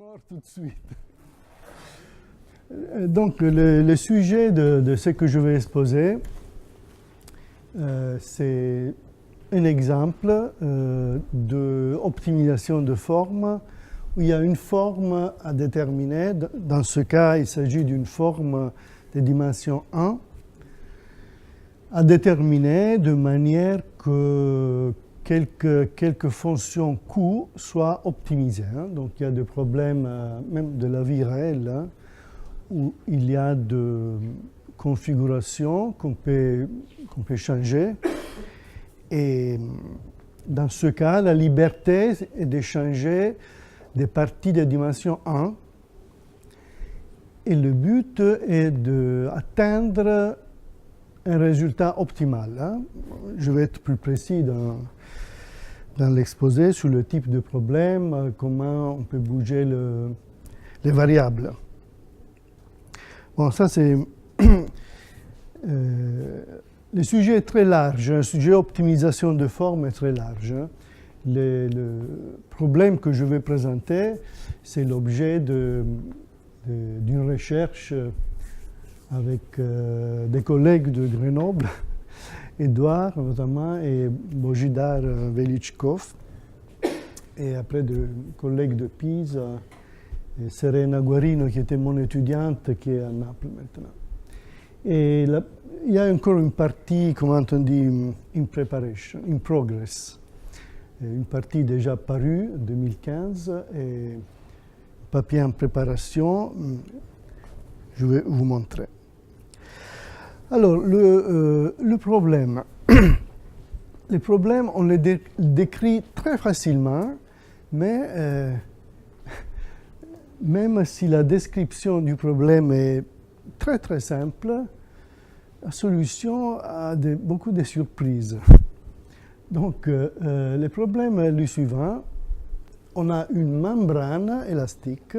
mort tout de suite. Donc, le sujet de ce que je vais exposer, c'est un exemple d'optimisation de forme où il y a une forme à déterminer. Dans ce cas, il s'agit d'une forme de dimension 1 à déterminer de manière que quelques fonctions Q soient optimisées. Donc il y a des problèmes, même de la vie réelle, où il y a de configurations qu'on peut changer. Et dans ce cas, la liberté est de changer des parties de dimension 1. Et le but est d'atteindre un résultat optimal. Je vais être plus précis dans l'exposé sur le type de problème, comment on peut bouger les variables. Bon, ça c'est... le sujet est très large, le sujet optimisation de forme est très large. Le problème que je vais présenter, c'est l'objet d'une recherche avec des collègues de Grenoble, Edouard notamment, et Božidar Veličkov, et après des collègues de Pise, et Serena Guarino, qui était mon étudiante, qui est à Naples maintenant. Et là, il y a encore une partie, comment on dit, in preparation, in progress. Une partie déjà parue, 2015, et papier en préparation, je vais vous montrer. Alors, le problème, les problèmes, on les décrit très facilement, mais même si la description du problème est très très simple, la solution a beaucoup de surprises. Donc, le problème est le suivant. On a une membrane élastique,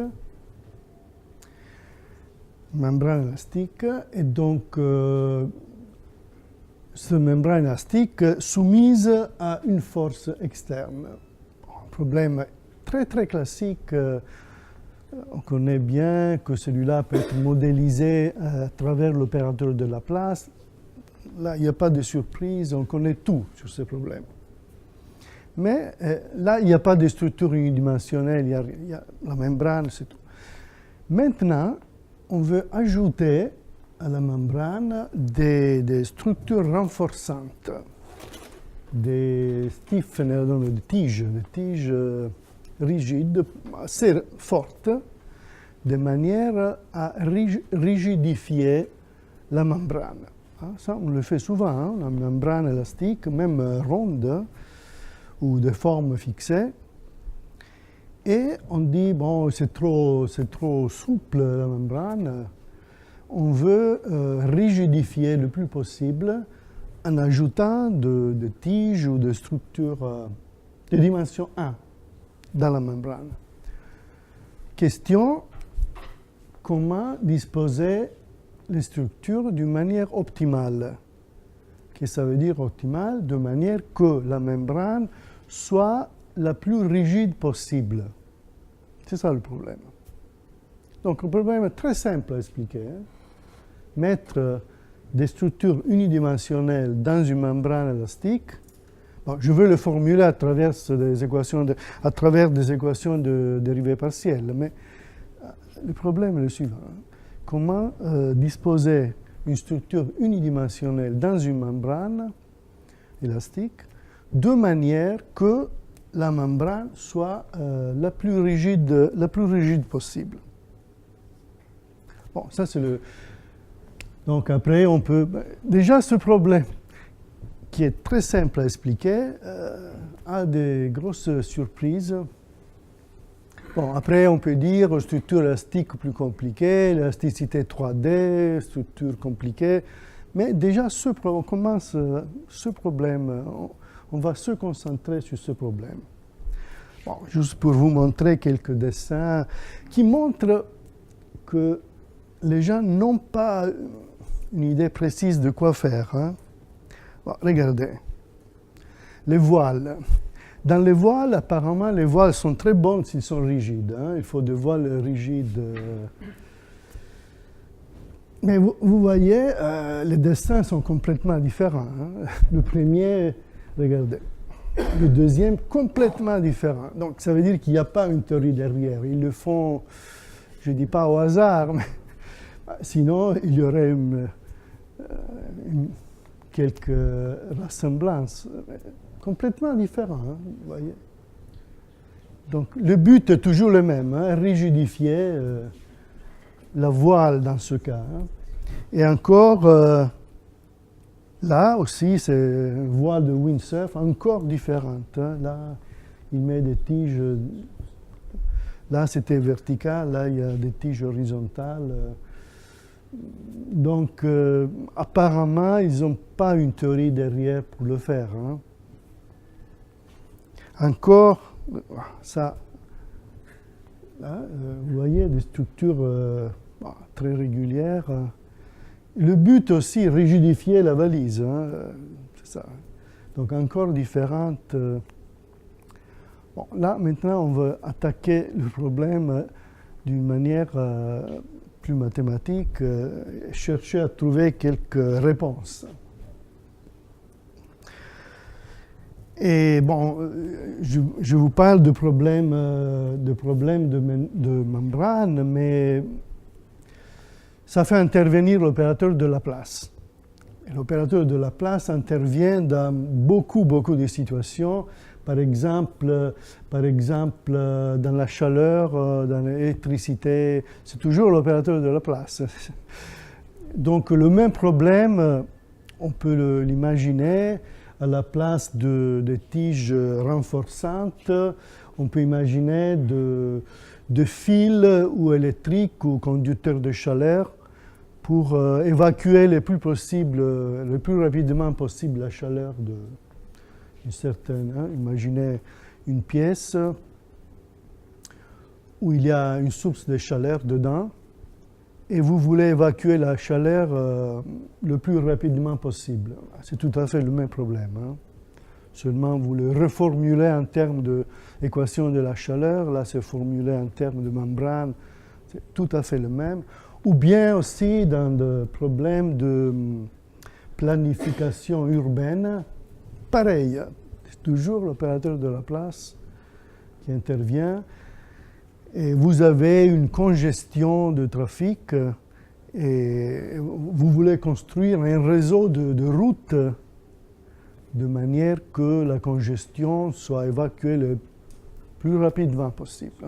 et donc cette membrane élastique soumise à une force externe. Un problème très très classique. On connaît bien que celui-là peut être modélisé à travers l'opérateur de Laplace. Là, il n'y a pas de surprise, on connaît tout sur ce problème. Mais là, il n'y a pas de structure unidimensionnelle, il y a la membrane, c'est tout. Maintenant, on veut ajouter à la membrane des structures renforçantes, des stiffeners, des tiges rigides, assez fortes, de manière à rigidifier la membrane. Ça, on le fait souvent, la membrane élastique, même ronde, ou de forme fixée. Et on dit, bon, c'est trop souple la membrane, on veut rigidifier le plus possible en ajoutant de tiges ou de structures de dimension 1 dans la membrane. Question, comment disposer les structures d'une manière optimale? Qu'est-ce que ça veut dire optimale? De manière que la membrane soit la plus rigide possible. C'est ça le problème. Donc, le problème est très simple à expliquer. Mettre des structures unidimensionnelles dans une membrane élastique. Bon, je veux le formuler à travers des équations de dérivées partielles, mais le problème est le suivant. Comment disposer une structure unidimensionnelle dans une membrane élastique de manière que la membrane soit la plus rigide possible. Bon, ça c'est le... Donc après, on peut... Déjà, ce problème, qui est très simple à expliquer, a des grosses surprises. Bon, après, on peut dire structure élastique plus compliquée, l'élasticité 3D, structure compliquée. Mais déjà, on commence ce problème. On va se concentrer sur ce problème. Bon, juste pour vous montrer quelques dessins qui montrent que les gens n'ont pas une idée précise de quoi faire. Bon, regardez. Les voiles. Dans les voiles, apparemment, les voiles sont très bonnes s'ils sont rigides. Hein. Il faut des voiles rigides. Mais vous voyez, les destins sont complètement différents. Hein. Le premier, regardez. Le deuxième, complètement différent. Donc, ça veut dire qu'il n'y a pas une théorie derrière. Ils le font, je ne dis pas au hasard, mais sinon, il y aurait quelques ressemblances. Complètement différent, hein, vous voyez. Donc, le but est toujours le même, hein, rigidifier la voile dans ce cas. Hein. Et encore, là aussi, c'est une voile de windsurf encore différente. Hein. Là, il met des tiges. Là, c'était vertical, là, il y a des tiges horizontales. Donc, apparemment, ils n'ont pas une théorie derrière pour le faire. Hein. Encore, ça, là, vous voyez, des structures très régulières. Le but aussi, rigidifier la valise, hein, c'est ça. Donc encore différentes. Bon, là, maintenant, on va attaquer le problème d'une manière plus mathématique, chercher à trouver quelques réponses. Et bon, je vous parle de problèmes de membrane, mais ça fait intervenir l'opérateur de Laplace. Et l'opérateur de Laplace intervient dans beaucoup de situations. Par exemple, dans la chaleur, dans l'électricité, c'est toujours l'opérateur de Laplace. Donc le même problème, on peut l'imaginer à la place de tiges renforçantes. On peut imaginer de fils ou électriques ou conducteurs de chaleur pour évacuer le plus rapidement possible la chaleur d'une certaine. Hein, imaginez une pièce où il y a une source de chaleur dedans et vous voulez évacuer la chaleur le plus rapidement possible. C'est tout à fait le même problème. Hein. Seulement, vous le reformulez en termes d'équation de la chaleur. Là, c'est formulé en termes de membrane. C'est tout à fait le même. Ou bien aussi dans des problèmes de planification urbaine. Pareil, c'est toujours l'opérateur de Laplace qui intervient. Et vous avez une congestion de trafic et vous voulez construire un réseau de routes de manière que la congestion soit évacuée le plus rapidement possible.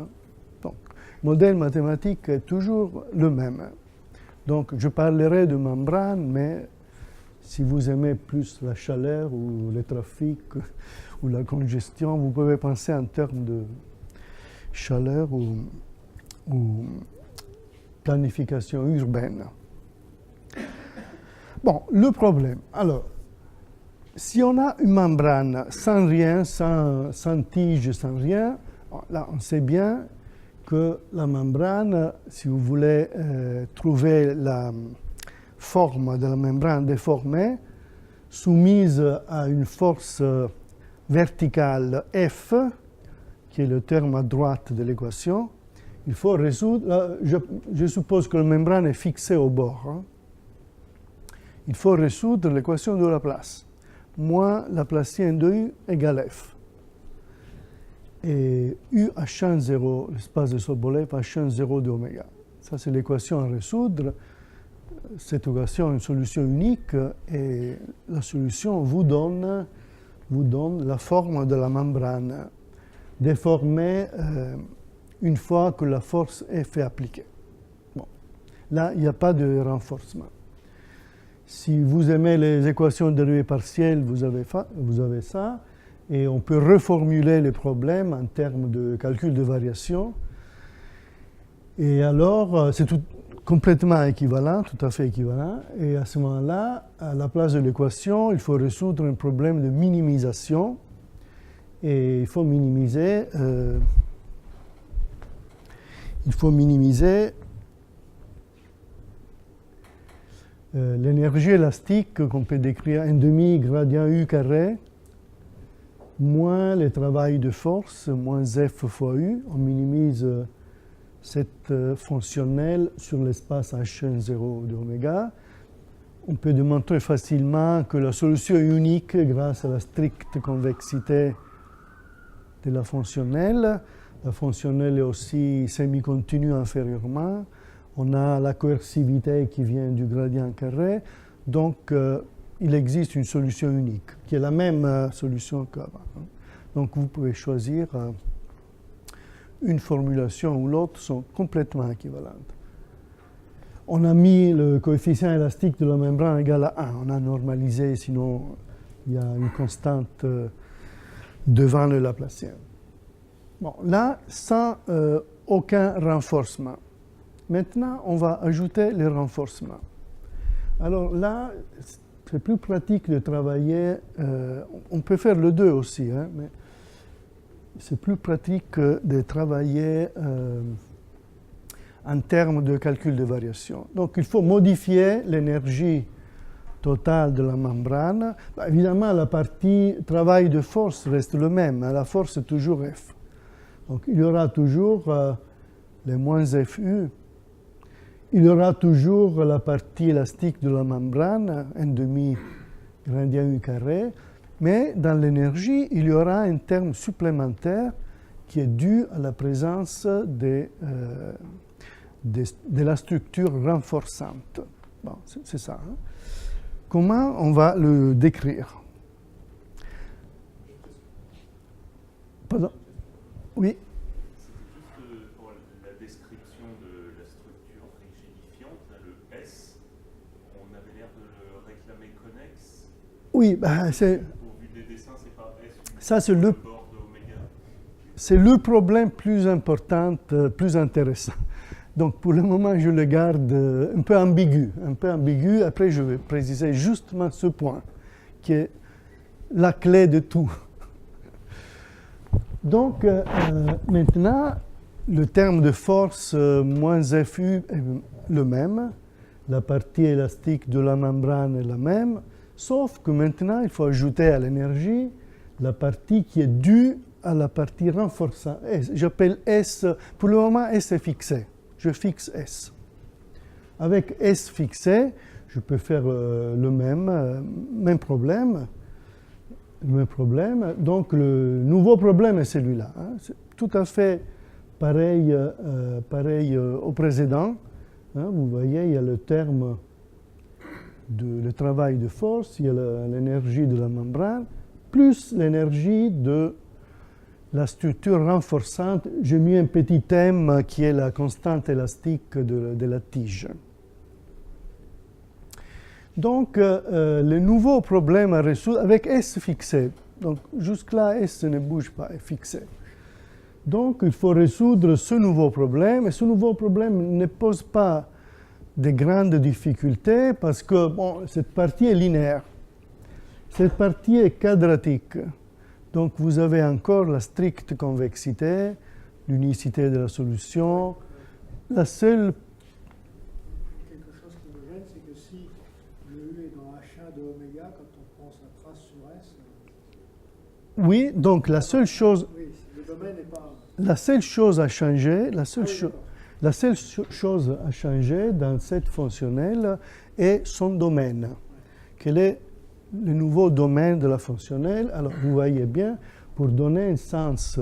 Donc, le modèle mathématique est toujours le même. Donc, je parlerai de membrane, mais si vous aimez plus la chaleur ou le trafic ou la congestion, vous pouvez penser en termes de chaleur ou planification urbaine. Bon, le problème. Alors, si on a une membrane sans rien, sans tige, sans rien, là, on sait bien que la membrane, si vous voulez trouver la forme de la membrane déformée, soumise à une force verticale F, qui est le terme à droite de l'équation, il faut résoudre, je suppose que la membrane est fixée au bord, hein. Il faut résoudre l'équation de Laplace. Moins Laplacien de U égale F. Et U H1 0, l'espace de Sobolev, H1 0 de oméga. Ça, c'est l'équation à résoudre. Cette équation est une solution unique et la solution vous donne la forme de la membrane déformée une fois que la force F est appliquée. Bon. Là, il n'y a pas de renforcement. Si vous aimez les équations de dérivées partielles, vous avez ça, et on peut reformuler les problèmes en termes de calcul de variation. Et alors, c'est complètement équivalent, tout à fait équivalent. Et à ce moment-là, à la place de l'équation, il faut résoudre un problème de minimisation. Et il faut minimiser l'énergie élastique qu'on peut décrire 1,5 gradient U carré moins le travail de force, moins F fois U. On minimise cette fonctionnelle sur l'espace H0 de oméga. On peut démontrer facilement que la solution est unique grâce à la stricte convexité de la fonctionnelle. La fonctionnelle est aussi semi-continue inférieurement. On a la coercivité qui vient du gradient carré. Donc, il existe une solution unique, qui est la même solution qu'avant. Donc, vous pouvez choisir une formulation ou l'autre, sont complètement équivalentes. On a mis le coefficient élastique de la membrane égal à 1. On a normalisé, sinon il y a une constante devant le Laplacien. Bon, là, sans aucun renforcement. Maintenant, on va ajouter les renforcements. Alors là, c'est plus pratique de travailler, on peut faire le 2 aussi, hein, mais c'est plus pratique de travailler en termes de calcul de variation. Donc il faut modifier l'énergie totale de la membrane. Bah, évidemment, la partie travail de force reste le même, hein, la force est toujours F. Donc il y aura toujours les moins FU. Il y aura toujours la partie élastique de la membrane, 1,5 gradient U carré, mais dans l'énergie, il y aura un terme supplémentaire qui est dû à la présence de la structure renforçante. Bon, c'est ça. Hein? Comment on va le décrire? Pardon? Oui. Oui, ben ça c'est le problème plus important, plus intéressant. Donc pour le moment, je le garde un peu ambigu. Après, je vais préciser justement ce point, qui est la clé de tout. Donc maintenant, le terme de force moins FU est le même. La partie élastique de la membrane est la même. Sauf que maintenant, il faut ajouter à l'énergie la partie qui est due à la partie renforçante. J'appelle S, pour le moment, S est fixé. Je fixe S. Avec S fixé, je peux faire le même problème. Donc, le nouveau problème est celui-là. Hein. C'est tout à fait pareil, au précédent. Hein. Vous voyez, il y a le terme le travail de force, il y a l'énergie de la membrane, plus l'énergie de la structure renforçante. J'ai mis un petit thème qui est la constante élastique de la tige. Donc, le nouveau problème à résoudre avec S fixé. Donc, jusque-là, S ne bouge pas, est fixé. Donc, il faut résoudre ce nouveau problème. Et ce nouveau problème ne pose pas de grandes difficultés parce que bon, cette partie est linéaire. Cette partie est quadratique. Donc vous avez encore la stricte convexité, l'unicité de la solution. La seule... Quelque chose qui me gêne, c'est que si le U est dans H1 de oméga, quand on prend sa trace sur S... Oui, donc la seule chose... Oui, le domaine n'est pas... La seule chose à changer, la seule chose à changer dans cette fonctionnelle est son domaine. Quel est le nouveau domaine de la fonctionnelle? Alors, vous voyez bien, pour donner un sens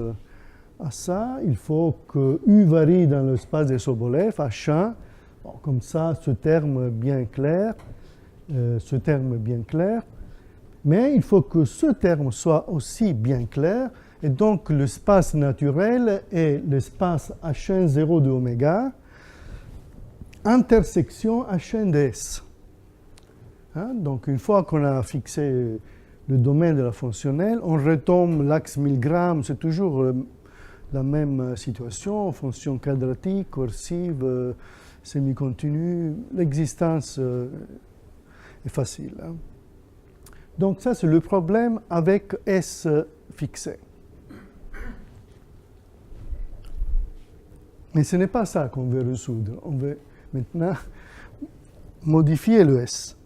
à ça, il faut que U varie dans l'espace de Sobolev, H1, bon, comme ça, ce terme bien clair, mais il faut que ce terme soit aussi bien clair. Et donc, l'espace naturel est l'espace H1 0 de oméga, intersection H1 de S. Hein? Donc, une fois qu'on a fixé le domaine de la fonctionnelle, on retombe l'axe Milgram, c'est toujours la même situation, fonction quadratique, coercive, semi-continue. L'existence est facile. Hein? Donc, ça, c'est le problème avec S fixé. Mais ce n'est pas ça qu'on veut résoudre. On veut maintenant modifier le S.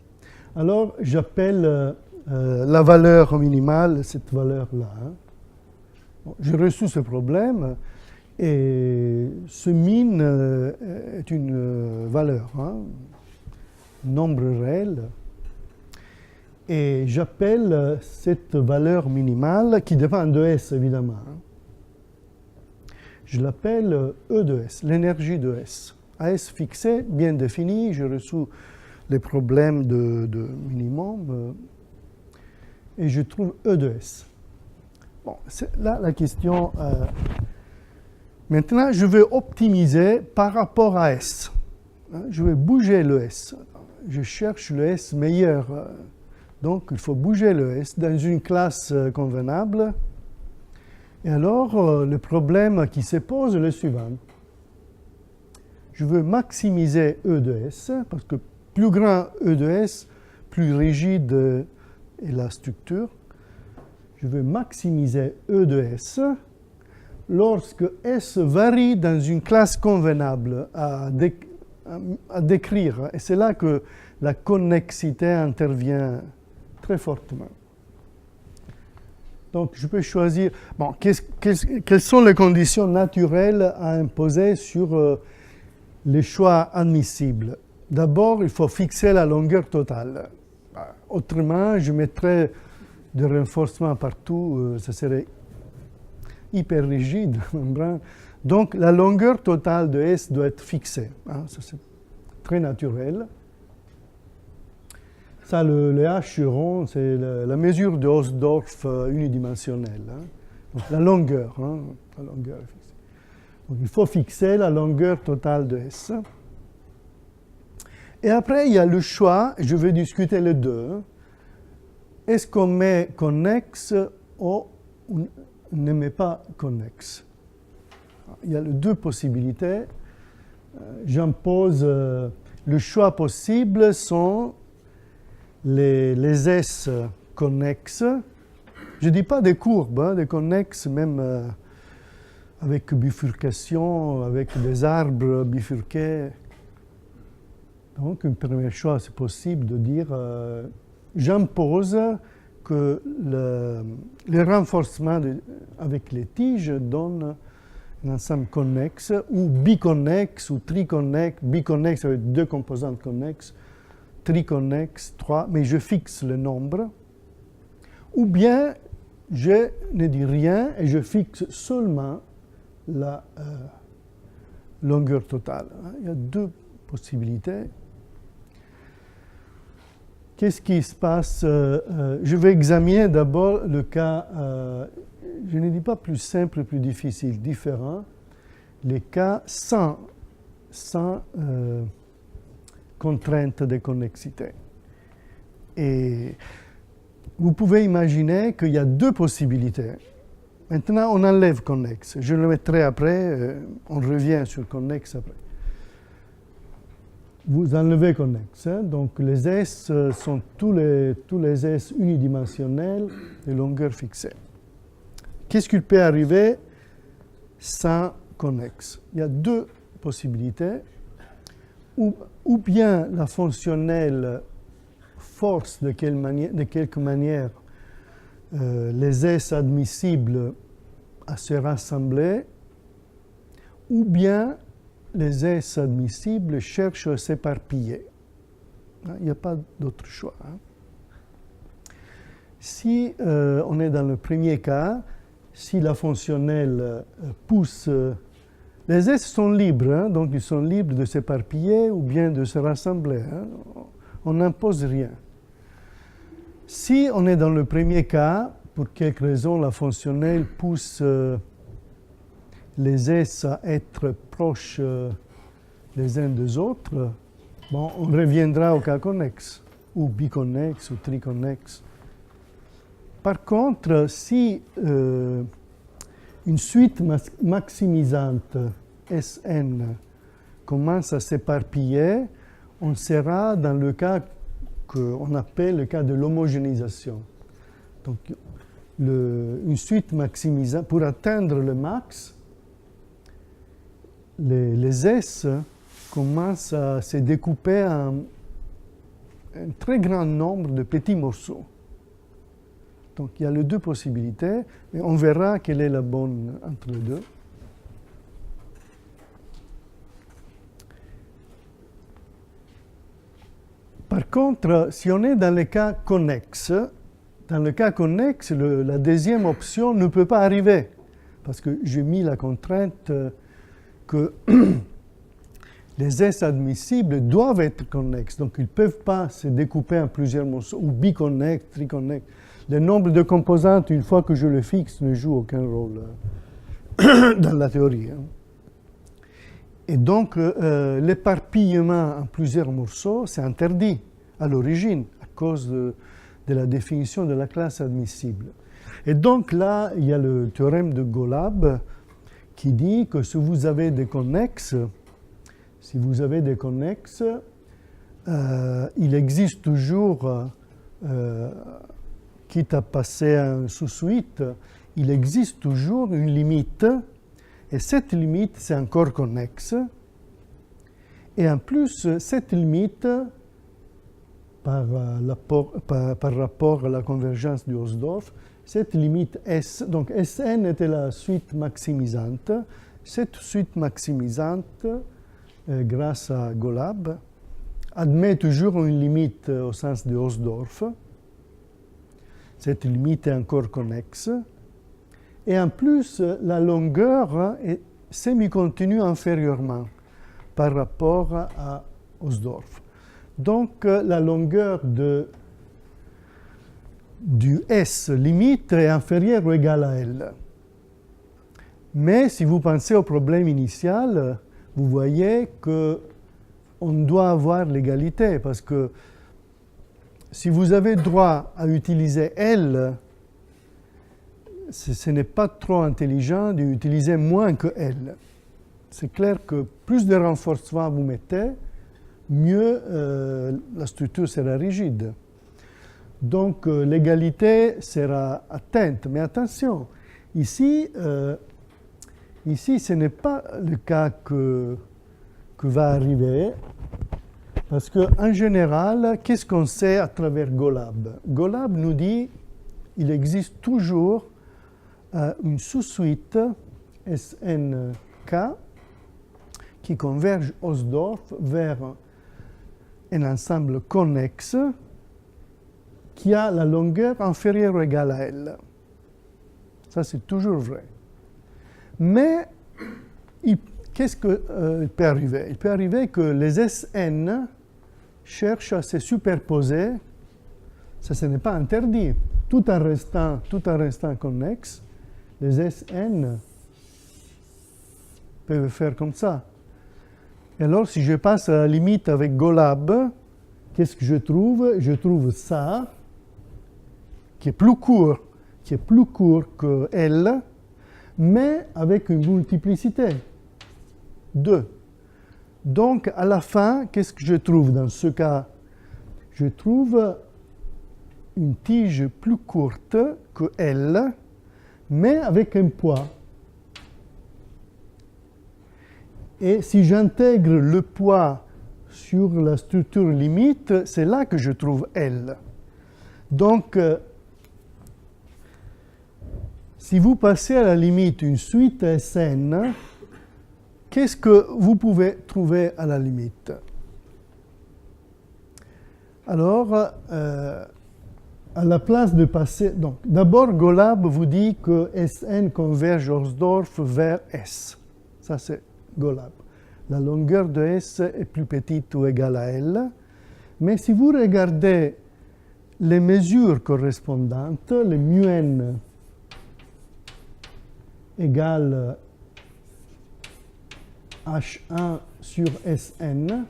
Alors, j'appelle la valeur minimale, cette valeur-là. Hein. Bon, j'ai reçu ce problème et ce min est une valeur, hein, nombre réel. Et j'appelle cette valeur minimale, qui dépend de S évidemment, hein, je l'appelle E de S, l'énergie de S. À S fixé, bien défini, j'ai reçu les problèmes de minimum et je trouve E de S. Bon, c'est là la question. Maintenant, je vais optimiser par rapport à S. Je vais bouger le S. Je cherche le S meilleur. Donc, il faut bouger le S dans une classe convenable. Et alors, le problème qui se pose est le suivant. Je veux maximiser E de S, parce que plus grand E de S, plus rigide est la structure. Je veux maximiser E de S lorsque S varie dans une classe convenable à décrire. Et c'est là que la connexité intervient très fortement. Donc, je peux choisir... Bon, quelles sont les conditions naturelles à imposer sur les choix admissibles? D'abord, il faut fixer la longueur totale. Autrement, je mettrais de renforcement partout, ça serait hyper rigide. Donc, la longueur totale de S doit être fixée. Hein, ça, c'est très naturel. Ça, le H rond, c'est la mesure de Hausdorff unidimensionnelle. Hein. Donc, la longueur est fixée. Donc, il faut fixer la longueur totale de S. Et après, il y a le choix, je vais discuter les deux. Est-ce qu'on met connexe ou on ne met pas connexe? Il y a les deux possibilités. J'impose, le choix possible sont les S connexes. Je ne dis pas des courbes, hein, des connexes, même avec bifurcation, avec des arbres bifurqués. Donc, un premier choix, c'est possible de dire j'impose que le renforcement avec les tiges donne un ensemble connexe ou biconnexe ou triconnexe, biconnexe avec deux composantes connexes, triconnexe, 3, mais je fixe le nombre. Ou bien je ne dis rien et je fixe seulement la longueur totale. Il y a deux possibilités. Qu'est-ce qui se passe? Je vais examiner d'abord le cas, je ne dis pas plus simple, plus difficile, différent, les cas sans contrainte de connexité. Et vous pouvez imaginer qu'il y a deux possibilités. Maintenant, on enlève connexe. Je le mettrai après, on revient sur connexe après. Vous enlevez connexe, hein? Donc les S sont tous les S unidimensionnels de longueur fixée. Qu'est-ce qu'il peut arriver sans connexe? Il y a deux possibilités. Ou bien la fonctionnelle force de quelque manière les S admissibles à se rassembler, ou bien les S admissibles cherchent à s'éparpiller. Il n'y a pas d'autre choix. Hein. Si on est dans le premier cas, si la fonctionnelle pousse, les S sont libres, hein, donc ils sont libres de s'éparpiller ou bien de se rassembler. Hein. On n'impose rien. Si on est dans le premier cas, pour quelque raison, la fonctionnelle pousse les S à être proches les uns des autres, bon, on reviendra au cas connexe, ou biconnexe, ou triconnexe. Par contre, si une suite maximisante Sn commence à s'éparpiller, on sera dans le cas qu'on appelle le cas de l'homogénéisation. Donc, une suite maximisante, pour atteindre le max, les S commencent à se découper en un très grand nombre de petits morceaux. Donc il y a les deux possibilités, mais on verra quelle est la bonne entre les deux. Par contre, si on est dans le cas connexe, la deuxième option ne peut pas arriver, parce que j'ai mis la contrainte que les S admissibles doivent être connexes, donc ils ne peuvent pas se découper en plusieurs morceaux, ou biconnexes, triconnexes. Le nombre de composantes, une fois que je le fixe, ne joue aucun rôle dans la théorie. Et donc, l'éparpillement en plusieurs morceaux, c'est interdit à l'origine, à cause de la définition de la classe admissible. Et donc là, il y a le théorème de Golab qui dit que si vous avez des connexes, il existe toujours, quitte à passer à un sous-suite, il existe toujours une limite, et cette limite, c'est encore connexe. Et en plus, cette limite, par rapport à la convergence de Hausdorff, cette limite S, donc Sn était la suite maximisante, cette suite maximisante, grâce à Golab, admet toujours une limite au sens de Hausdorff. Cette limite est encore connexe. Et en plus, la longueur est semi-continue inférieurement par rapport à Hausdorff. Donc, la longueur du S limite est inférieure ou égale à L. Mais si vous pensez au problème initial, vous voyez qu'on doit avoir l'égalité, parce que si vous avez droit à utiliser L, ce n'est pas trop intelligent d'utiliser moins que L. C'est clair que plus de renforcement vous mettez, mieux la structure sera rigide. Donc l'égalité sera atteinte. Mais attention, ici ce n'est pas le cas que va arriver, parce qu'en général, qu'est-ce qu'on sait à travers Golab? Golab nous dit qu'il existe toujours une sous-suite SNK qui converge Hausdorff vers un ensemble connexe qui a la longueur inférieure ou égale à L. Ça, c'est toujours vrai. Mais qu'est-ce qui peut arriver? Il peut arriver que les Sn cherchent à se superposer. Ça, ce n'est pas interdit. Tout en restant connexe, les Sn peuvent faire comme ça. Et alors, si je passe à la limite avec Golab, qu'est-ce que je trouve? Je trouve ça, qui est plus court que L, mais avec une multiplicité, 2. Donc, à la fin, qu'est-ce que je trouve dans ce cas? Je trouve une tige plus courte que L, mais avec un poids. Et si j'intègre le poids sur la structure limite, c'est là que je trouve L. Donc, si vous passez à la limite une suite Sn, qu'est-ce que vous pouvez trouver à la limite? Alors, à la place de passer... Donc, d'abord, Golab vous dit que Sn converge Hausdorff vers S. Ça, c'est Golab. La longueur de S est plus petite ou égale à L. Mais si vous regardez les mesures correspondantes, les μn égale H1 sur Sn,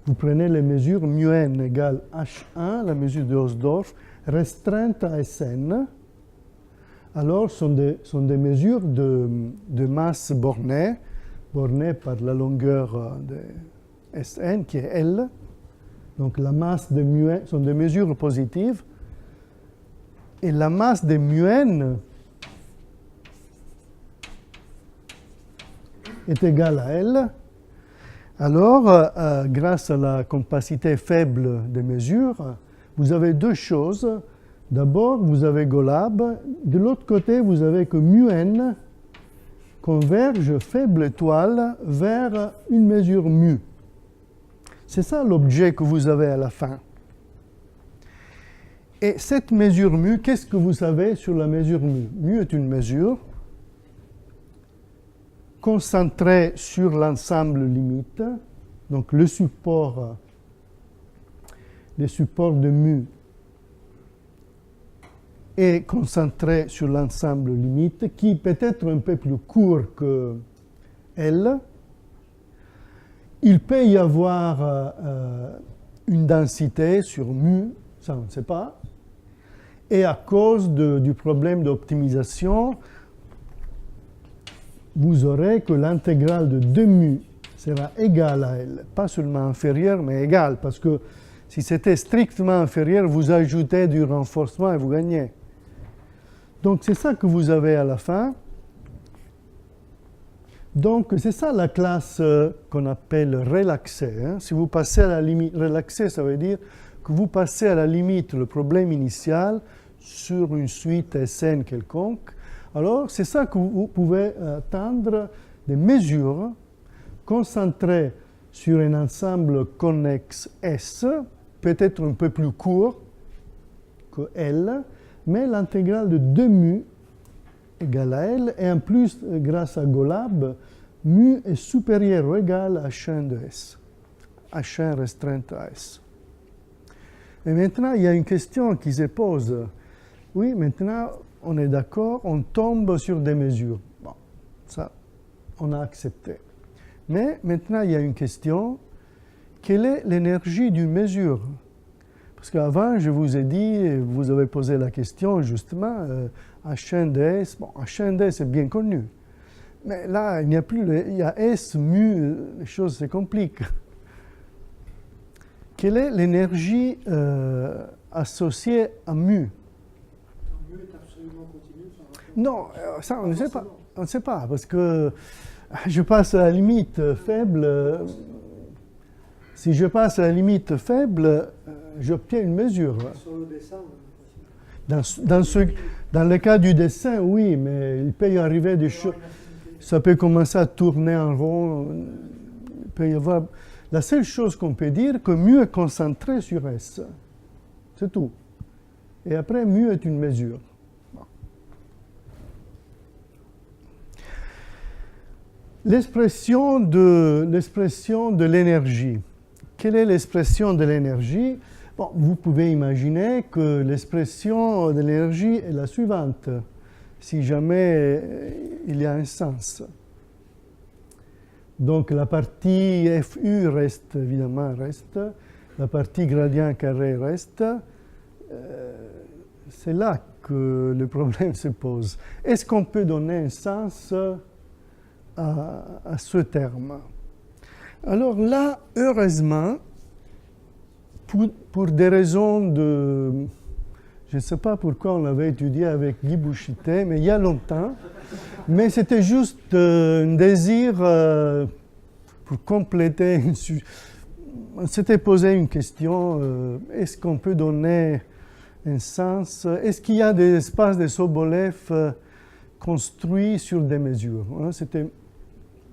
vous prenez les mesures μn égale H1, la mesure de Hausdorff, restreinte à Sn, alors sont des mesures de masse bornées par la longueur de Sn, qui est L. Donc la masse de μn sont des mesures positives. Et la masse de μn est égale à L. Alors, grâce à la compacité faible des mesures, vous avez deux choses. D'abord, vous avez Golab. De l'autre côté, vous avez que μn converge faible étoile vers une mesure mu. C'est ça l'objet que vous avez à la fin. Et cette mesure mu, qu'est-ce que vous savez sur la mesure mu? Mu est une mesure concentrée sur l'ensemble limite. Donc le support de mu est concentré sur l'ensemble limite qui peut être un peu plus court que L. Il peut y avoir une densité sur mu, ça on ne sait pas. Et à cause du problème d'optimisation, vous aurez que l'intégrale de 2 mu sera égale à L. Pas seulement inférieure, mais égale, parce que si c'était strictement inférieur, vous ajoutez du renforcement et vous gagnez. Donc c'est ça que vous avez à la fin. Donc c'est ça la classe qu'on appelle relaxée. Hein. Si vous passez à la limite relaxée, ça veut dire que vous passez à la limite le problème initial sur une suite SN quelconque. Alors c'est ça que vous pouvez attendre des mesures concentrées sur un ensemble connexe S, peut-être un peu plus court que L, mais l'intégrale de 2 mu égale à L, et en plus, grâce à Golab, mu est supérieur ou égal à H1 de S, H1 restreinte à S. Et maintenant, il y a une question qui se pose. Oui, maintenant, on est d'accord, on tombe sur des mesures. Bon, ça, on a accepté. Mais maintenant, il y a une question. Quelle est l'énergie d'une mesure? Parce qu'avant, je vous ai dit, vous avez posé la question, justement, H1 de S. Bon, H1 de S est bien connu. Mais là, il n'y a plus, il y a S, mu, les choses se compliquent. Quelle est l'énergie associée à mu? Mu est absolument continu par rapport Non, ça on ne sait pas. On ne sait pas, parce que je passe à la limite faible. Si je passe à la limite faible, j'obtiens une mesure. sur le dessin. On a l'impression. Dans le cas du dessin, oui, mais il peut y arriver des choses. Ça peut commencer à tourner en rond. Il peut y avoir. La seule chose qu'on peut dire, que mu est concentré sur S. C'est tout. Et après, mu est une mesure. Bon. L'expression de l'énergie. Quelle est l'expression de l'énergie? Bon, vous pouvez imaginer que l'expression de l'énergie est la suivante, si jamais il y a un sens. Donc la partie FU reste, évidemment, reste. La partie gradient carré reste. C'est là que le problème se pose. Est-ce qu'on peut donner un sens à ce terme? Alors là, heureusement, pour des raisons de... Je ne sais pas pourquoi on l'avait étudié avec Guy Bouchité, mais il y a longtemps. Mais c'était juste un désir pour compléter. On s'était posé une question, est-ce qu'on peut donner un sens? Est-ce qu'il y a des espaces de Sobolev construits sur des mesures? Hein? C'était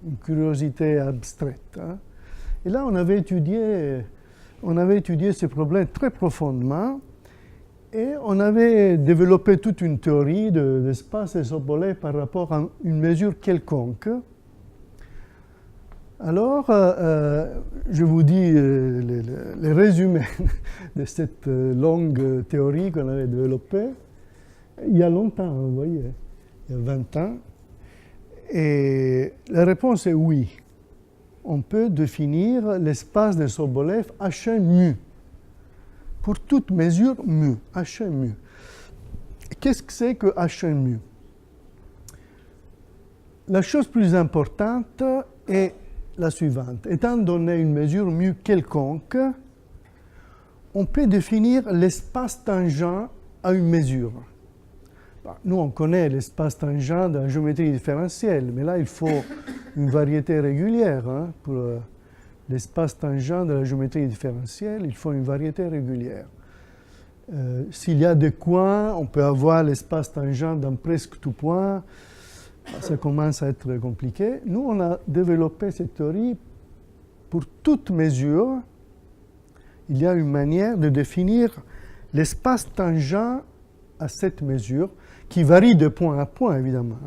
une curiosité abstraite. Hein? Et là, on avait étudié ce problème très profondément. Et on avait développé toute une théorie d'espace de Sobolev par rapport à une mesure quelconque. Alors, je vous dis les résumés de cette longue théorie qu'on avait développée il y a longtemps, vous voyez, il y a 20 ans. Et la réponse est oui. On peut définir l'espace de Sobolev H1 mu. Pour toute mesure mu, H1 mu. Qu'est-ce que c'est que H1 mu? La chose plus importante est la suivante. Étant donné une mesure mu quelconque, on peut définir l'espace tangent à une mesure. Nous, on connaît l'espace tangent de la géométrie différentielle, mais là, il faut une variété régulière hein, pour... l'espace tangent de la géométrie différentielle, il faut une variété régulière. S'il y a des coins, on peut avoir l'espace tangent dans presque tout point. Ça commence à être compliqué. Nous, on a développé cette théorie pour toute mesure. Il y a une manière de définir l'espace tangent à cette mesure, qui varie de point à point, évidemment.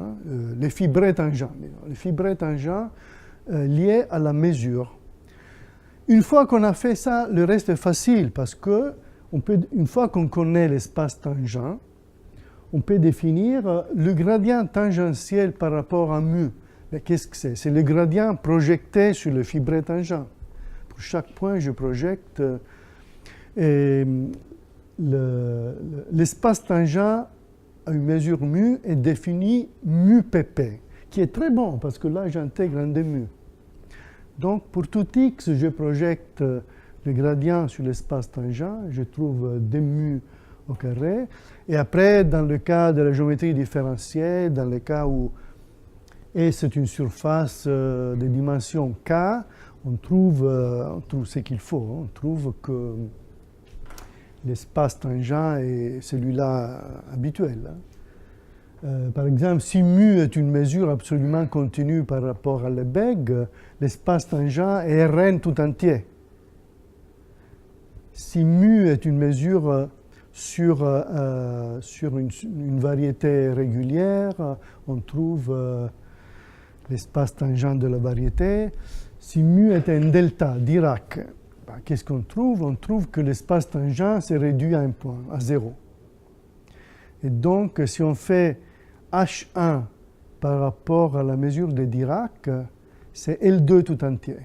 Les fibrés tangents. Les fibrés tangents liés à la mesure. Une fois qu'on a fait ça, le reste est facile, parce que une fois qu'on connaît l'espace tangent, on peut définir le gradient tangentiel par rapport à mu. Mais qu'est-ce que c'est? C'est le gradient projeté sur le fibré tangent. Pour chaque point, je projette. L'espace tangent à une mesure mu est défini mu pp, qui est très bon, parce que là, j'intègre un demi. Donc, pour tout x, je projette le gradient sur l'espace tangent, je trouve dmu au carré. Et après, dans le cas de la géométrie différentielle, dans le cas où S est une surface de dimension k, on trouve ce qu'il faut. On trouve que l'espace tangent est celui-là habituel. Par exemple, si mu est une mesure absolument continue par rapport à Lebesgue, l'espace tangent est Rn tout entier. Si mu est une mesure sur une variété régulière, on trouve l'espace tangent de la variété. Si mu est un delta Dirac, qu'est-ce qu'on trouve? On trouve que l'espace tangent s'est réduit à un point, à 0. Et donc, si on fait H1 par rapport à la mesure de Dirac, c'est L2 tout entier.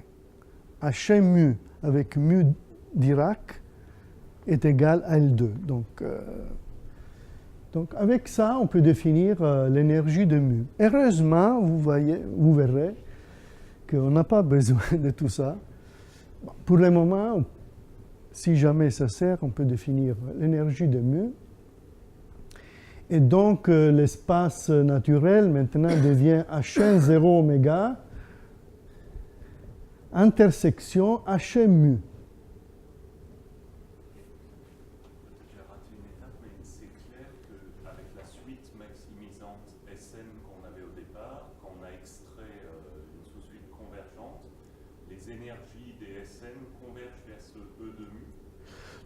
H1 mu avec mu Dirac est égal à L2. Donc avec ça, on peut définir l'énergie de mu. Heureusement, vous verrez qu'on n'a pas besoin de tout ça. Pour le moment, si jamais ça sert, on peut définir l'énergie de mu. Et donc, l'espace naturel, maintenant, devient H1 0 oméga, intersection H1 mu. J'ai raté une étape, mais c'est clair qu'avec la suite maximisante Sn qu'on avait au départ, quand on a extrait une sous-suite convergente, les énergies des Sn convergent vers ce E de mu.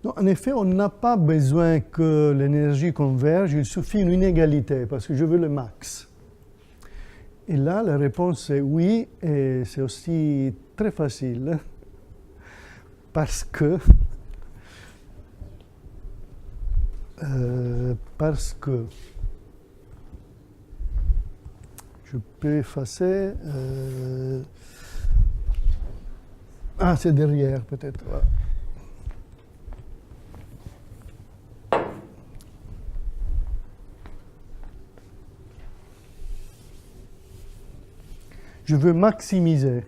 Non, en effet, on n'a pas besoin que l'énergie converge, il suffit une inégalité, parce que je veux le max. Et là, la réponse est oui, et c'est aussi très facile, parce que je peux effacer. C'est derrière, peut-être. Voilà. Je veux maximiser.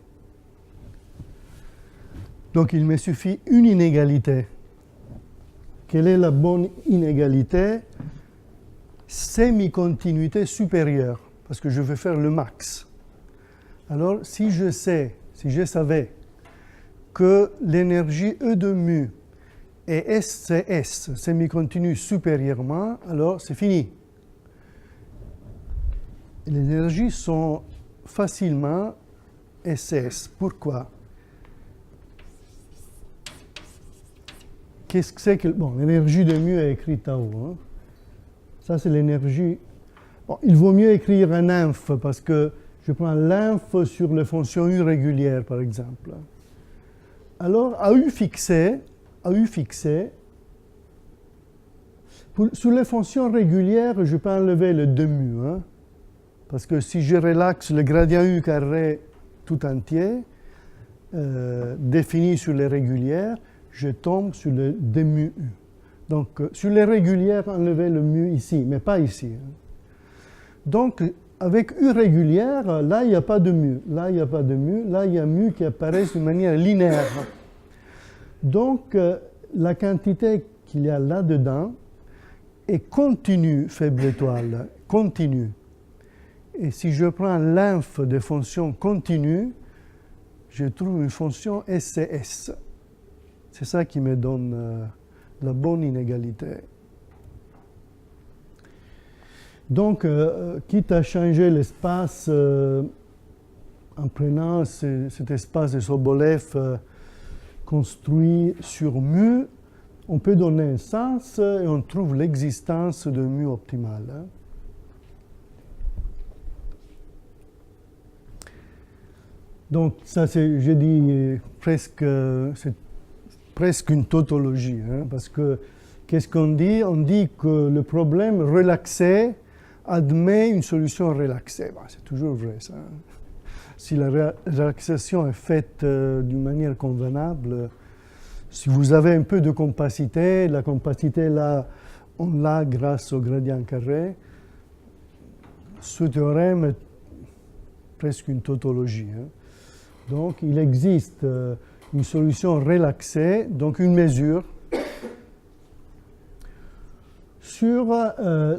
Donc, il me suffit une inégalité. Quelle est la bonne inégalité? Semi-continuité supérieure, parce que je veux faire le max. Alors, si je savais que l'énergie E de mu est SCS, semi-continue supérieurement, alors c'est fini. Les énergies sont facilement SCS. Pourquoi? Qu'est-ce que c'est que... Bon, l'énergie de mu est écrite en haut. Hein. Ça, c'est l'énergie... Bon, il vaut mieux écrire un inf, parce que je prends l'inf sur les fonctions U régulières, par exemple. Alors, à U fixé, sur les fonctions régulières, je peux enlever le 2 mu. Hein. Parce que si je relaxe le gradient U carré tout entier, défini sur les régulières, je tombe sur le dmu U. Donc, sur les régulières, enlevez le mu ici, mais pas ici. Hein. Donc, avec U régulière, là, il n'y a pas de mu. Là, il n'y a pas de mu. Là, il y a mu qui apparaît de manière linéaire. Donc, la quantité qu'il y a là-dedans est continue, faible étoile, continue. Et si je prends l'inf des fonctions continues, je trouve une fonction SCS. C'est ça qui me donne la bonne inégalité. Donc, quitte à changer l'espace en prenant cet espace de Sobolev construit sur mu, on peut donner un sens et on trouve l'existence de mu optimal. Donc, ça, j'ai dit, c'est presque une tautologie, parce que qu'est-ce qu'on dit? On dit que le problème relaxé admet une solution relaxée. Bon, c'est toujours vrai, ça. Si la relaxation est faite d'une manière convenable, si vous avez un peu de compacité, la compacité là, on l'a grâce au gradient carré. Ce théorème est presque une tautologie. Donc, il existe une solution relaxée, donc une mesure, sur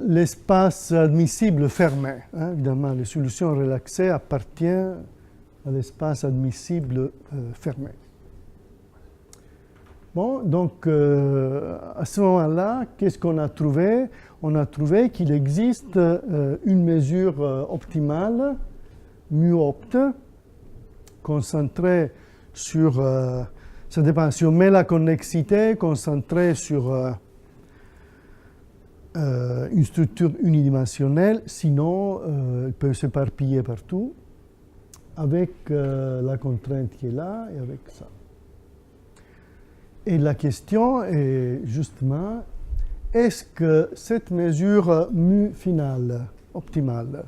l'espace admissible fermé. Évidemment, les solutions relaxées appartiennent à l'espace admissible fermé. Bon, donc, à ce moment-là, qu'est-ce qu'on a trouvé? On a trouvé qu'il existe une mesure optimale, mu opt, concentrée sur, ça dépend, si on met la connexité concentrée sur une structure unidimensionnelle, sinon elle peut s'éparpiller partout, avec la contrainte qui est là et avec ça. Et la question est justement, est-ce que cette mesure mu finale, optimale,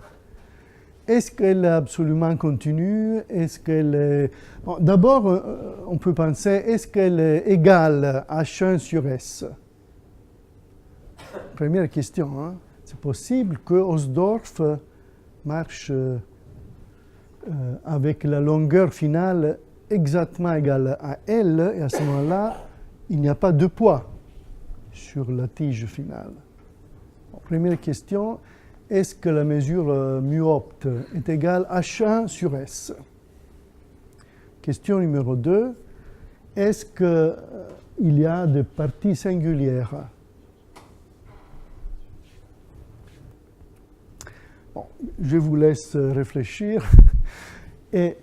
est-ce qu'elle est absolument continue? Est-ce qu'elle est... Bon, d'abord, on peut penser, est-ce qu'elle est égale à H1 sur S? Première question. C'est possible que Hausdorff marche avec la longueur finale exactement égale à L, et à ce moment-là, il n'y a pas de poids sur la tige finale. Bon, première question. Est-ce que la mesure mu opt est égale à H1 sur S? Question numéro 2. Est-ce qu'il y a des parties singulières? Bon, je vous laisse réfléchir et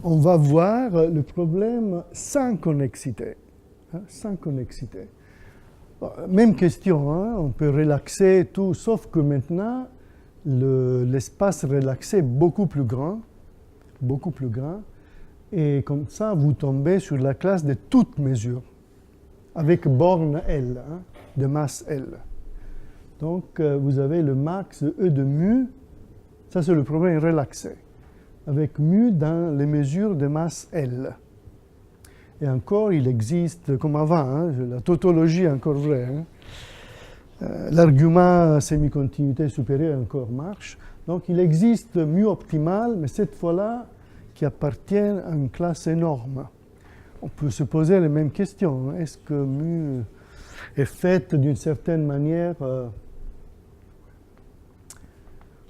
on va voir le problème sans connexité. Sans connexité. Même question, on peut relaxer tout, sauf que maintenant, l'espace relaxé est beaucoup plus grand, et comme ça, vous tombez sur la classe de toutes mesures, avec borne L, de masse L. Donc, vous avez le max E de mu, ça c'est le problème relaxé, avec mu dans les mesures de masse L. Et encore, il existe, comme avant, la tautologie est encore vraie. L'argument semi-continuité supérieure encore marche. Donc, il existe mu optimal, mais cette fois-là, qui appartient à une classe énorme. On peut se poser les mêmes questions. Est-ce que mu est faite d'une certaine manière?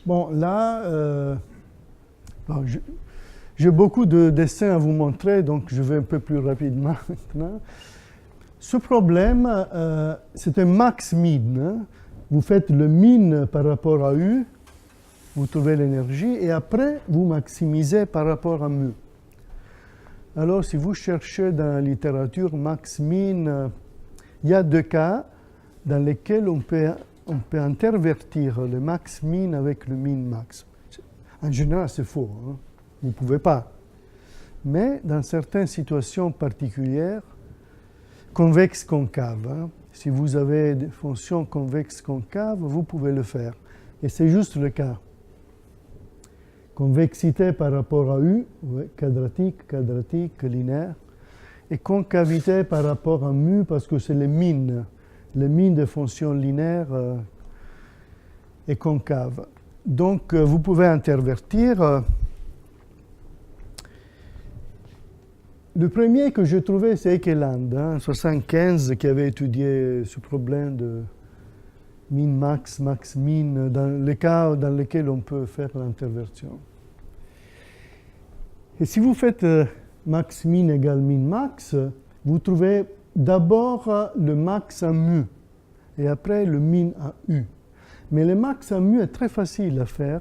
Bon, là, j'ai beaucoup de dessins à vous montrer, donc je vais un peu plus rapidement maintenant. Ce problème, c'est un max-min. Vous faites le min par rapport à U, vous trouvez l'énergie, et après, vous maximisez par rapport à mu. Alors, si vous cherchez dans la littérature max-min, il y a deux cas dans lesquels on peut intervertir le max-min avec le min-max. En général, c'est faux. Vous ne pouvez pas. Mais dans certaines situations particulières, convexe-concave, si vous avez des fonctions convexe-concave, vous pouvez le faire. Et c'est juste le cas. Convexité par rapport à U, quadratique, linéaire. Et concavité par rapport à mu, parce que c'est le min des fonctions linéaires est concave. Donc, vous pouvez intervertir. Le premier que j'ai trouvé, c'est Ekeland, en 1975, qui avait étudié ce problème de min-max, max-min, dans les cas dans lesquels on peut faire l'interversion. Et si vous faites max-min égale min-max, vous trouvez d'abord le max en mu et après le min en u. Mais le max en mu est très facile à faire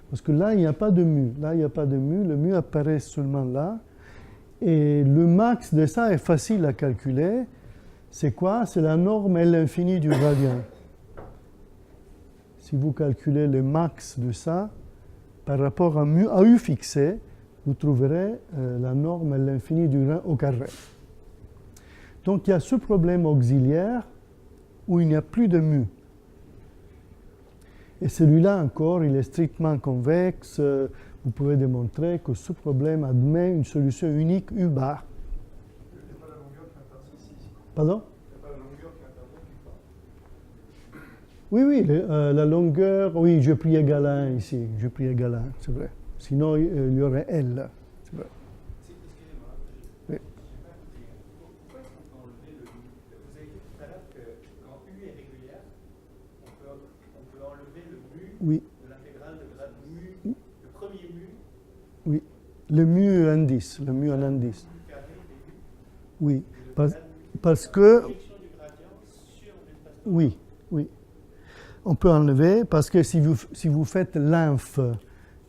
parce que là, il n'y a pas de mu. Là, il n'y a pas de mu. Le mu apparaît seulement là. Et le max de ça est facile à calculer. C'est quoi? C'est la norme L infini du gradient. Si vous calculez le max de ça par rapport à mu, à u fixé, vous trouverez la norme L infini du gradient au carré. Donc il y a ce problème auxiliaire où il n'y a plus de mu. Et celui-là encore, il est strictement convexe. Vous pouvez démontrer que ce problème admet une solution unique U bar. Il n'y a pas la longueur qui interdit ici. Pardon? Il n'y a pas la longueur qui interdit quelque part. Oui, oui, la longueur, oui, j'ai pris égal à 1 ici. J'ai pris égal à 1, c'est vrai. Sinon, il y aurait L. C'est vrai. Excusez-moi, Oui. j'ai pas compris. Pourquoi est-ce qu'on peut enlever le mu? Vous avez dit tout à l'heure que quand U est régulière, on peut enlever le mu Oui, de l'intégrale de grade mu, le premier mu, oui. Le mu indice, le mu en indice. mu carré et u, Oui, et le parce, grade mu. parce La que, projection du gradient sur l'espace. oui, oui. On peut enlever parce que si vous faites l'inf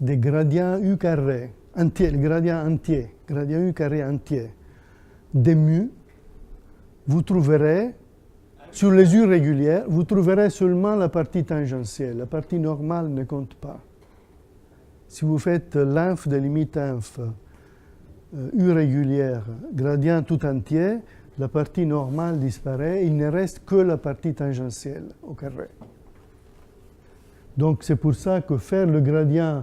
des gradients U carré, entier, le gradient entier, gradient U carré entier, des mu, vous trouverez, sur les U régulières, vous trouverez seulement la partie tangentielle. La partie normale ne compte pas. Si vous faites l'inf de limite inf U régulière, gradient tout entier, la partie normale disparaît, il ne reste que la partie tangentielle au carré. Donc c'est pour ça que faire le gradient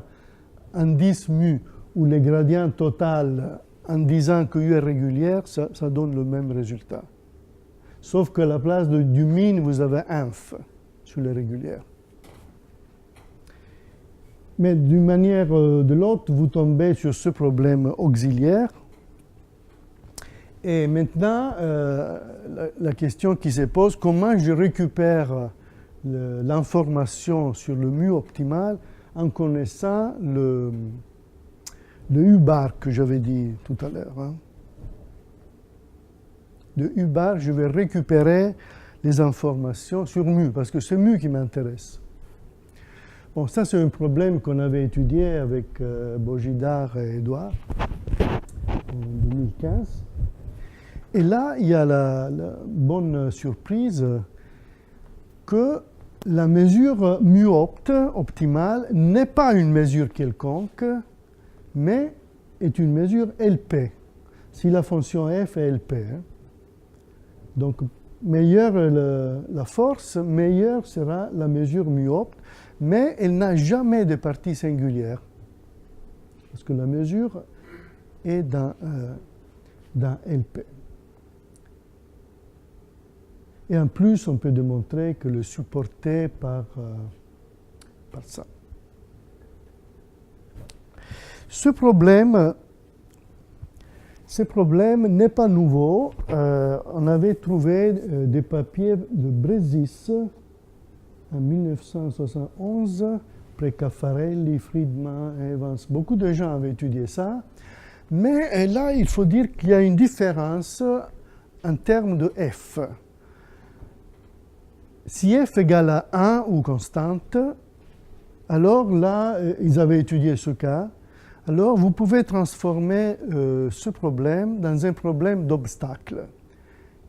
indice mu ou le gradient total en disant que U est régulière, ça donne le même résultat. Sauf qu'à la place du min, vous avez inf sur les régulières. Mais d'une manière ou de l'autre, vous tombez sur ce problème auxiliaire. Et maintenant, la question qui se pose, comment je récupère l'information sur le mu optimal en connaissant le U bar que j'avais dit tout à l'heure. Hein. De U bar, je vais récupérer les informations sur mu, parce que c'est mu qui m'intéresse. Bon, ça c'est un problème qu'on avait étudié avec Bojidar et Edouard en 2015. Et là, il y a la bonne surprise que la mesure mu optimale n'est pas une mesure quelconque, mais est une mesure LP. Si la fonction f est LP. Hein. Donc, meilleure la force, meilleure sera la mesure mu opt, mais elle n'a jamais de partie singulière. Parce que la mesure est dans LP. Et en plus, on peut démontrer que le supporté par ça. Ce problème n'est pas nouveau. On avait trouvé des papiers de Bresis en 1971, après Caffarelli, Friedman, Evans. Beaucoup de gens avaient étudié ça. Mais là, il faut dire qu'il y a une différence en termes de f. Si f égale à 1 ou constante, alors là, ils avaient étudié ce cas. Alors, vous pouvez transformer ce problème dans un problème d'obstacle.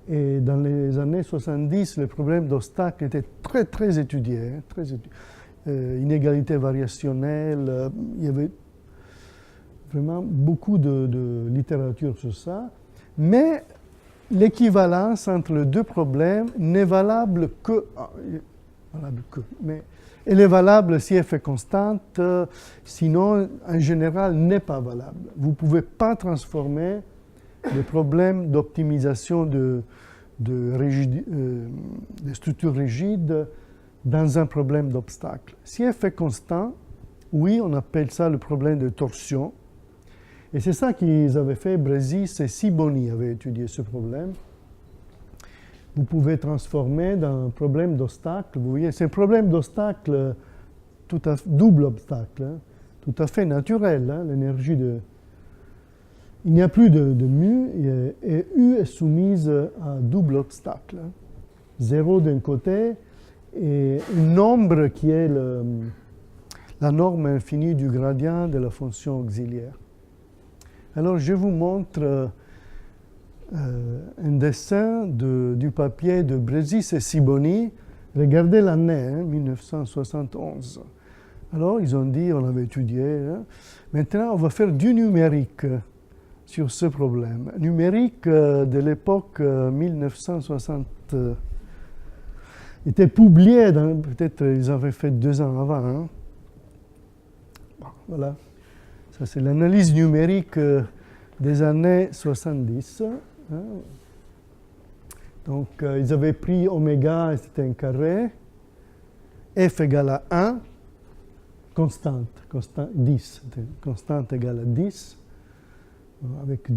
Et dans les années 70, les problèmes d'obstacle étaient très, très étudiés. Inégalité variationnelle, il y avait vraiment beaucoup de littérature sur ça. Mais l'équivalence entre les deux problèmes n'est valable que... mais elle est valable si f est constante, sinon, en général, n'est pas valable. Vous ne pouvez pas transformer les problèmes d'optimisation de structures rigides dans un problème d'obstacle. Si f est constant, oui, on appelle ça le problème de torsion. Et c'est ça qu'ils avaient fait, Bresis et Siboni avaient étudié ce problème. Vous pouvez transformer dans un problème d'obstacle. Vous voyez, c'est un problème d'obstacle, double obstacle, hein, tout à fait naturel. Hein, l'énergie de... il n'y a plus de mu et U est soumise à double obstacle. 0 d'un côté et une nombre qui est la norme infinie du gradient de la fonction auxiliaire. Alors je vous montre un dessin du papier de Bresis et Sibony. Regardez l'année, 1971. Alors ils ont dit, on avait étudié, maintenant on va faire du numérique sur ce problème. Numérique de l'époque 1960 était publié, peut-être ils avaient fait 2 ans avant. Hein. Bon, voilà, ça c'est l'analyse numérique des années 70. Hein. Donc ils avaient pris oméga, c'était un carré, f égale à 1, constante 10, constante égale à 10. Avec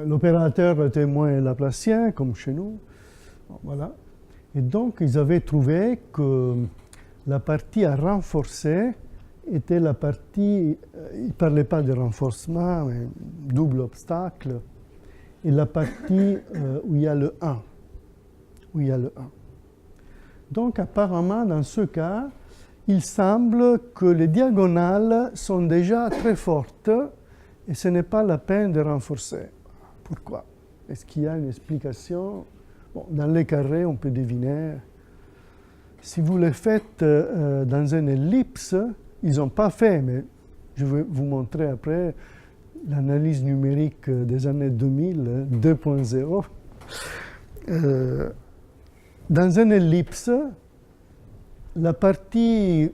l'opérateur était moins laplacien, comme chez nous. Bon, voilà. Et donc, ils avaient trouvé que la partie à renforcer était la partie, ils ne parlaient pas de renforcement, mais double obstacle, et la partie où il y a le 1. Où il y a le 1. Donc, apparemment, dans ce cas, il semble que les diagonales sont déjà très fortes, et ce n'est pas la peine de renforcer. Pourquoi? Est-ce qu'il y a une explication? Bon, dans les carrés, on peut deviner. Si vous le faites dans une ellipse, ils n'ont pas fait, mais je vais vous montrer après l'analyse numérique des années 2000, 2.0. Dans une ellipse, la partie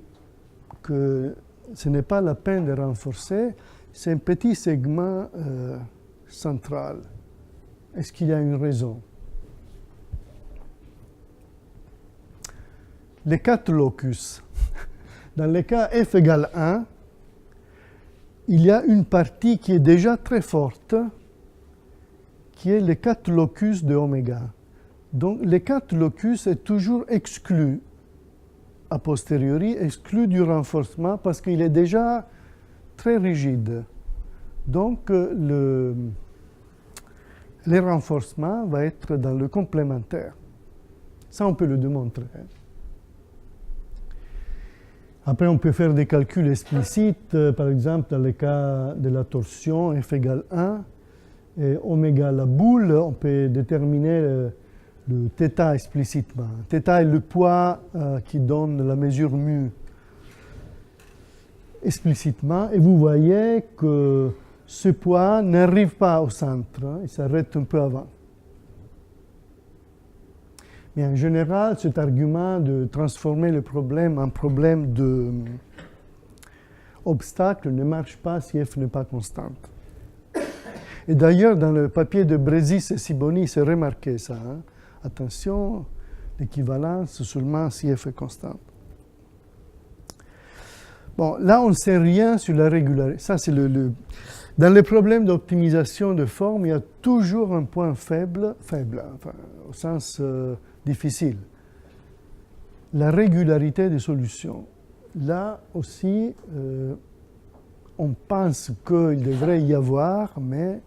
que ce n'est pas la peine de renforcer, c'est un petit segment central. Est-ce qu'il y a une raison? Les 4 locus. Dans le cas f égale 1, il y a une partie qui est déjà très forte, qui est les 4 locus de oméga. Donc les 4 locus est toujours exclu, a posteriori, exclu du renforcement parce qu'il est déjà très rigide. Donc, le renforcement va être dans le complémentaire. Ça, on peut le démontrer. Après, on peut faire des calculs explicites. Par exemple, dans le cas de la torsion, f égale 1, et oméga la boule, on peut déterminer le θ explicitement. θ est le poids qui donne la mesure mu explicitement, et vous voyez que ce poids n'arrive pas au centre, hein, il s'arrête un peu avant. Mais en général, cet argument de transformer le problème en problème d'obstacle ne marche pas si f n'est pas constante. Et d'ailleurs, dans le papier de Bresis et Sibony, c'est remarqué ça. Hein. Attention, l'équivalence seulement si f est constante. Bon, là, on ne sait rien sur la régularité. Ça, c'est Dans les problèmes d'optimisation de forme, il y a toujours un point faible, enfin, au sens difficile. La régularité des solutions. Là aussi, on pense qu'il devrait y avoir, mais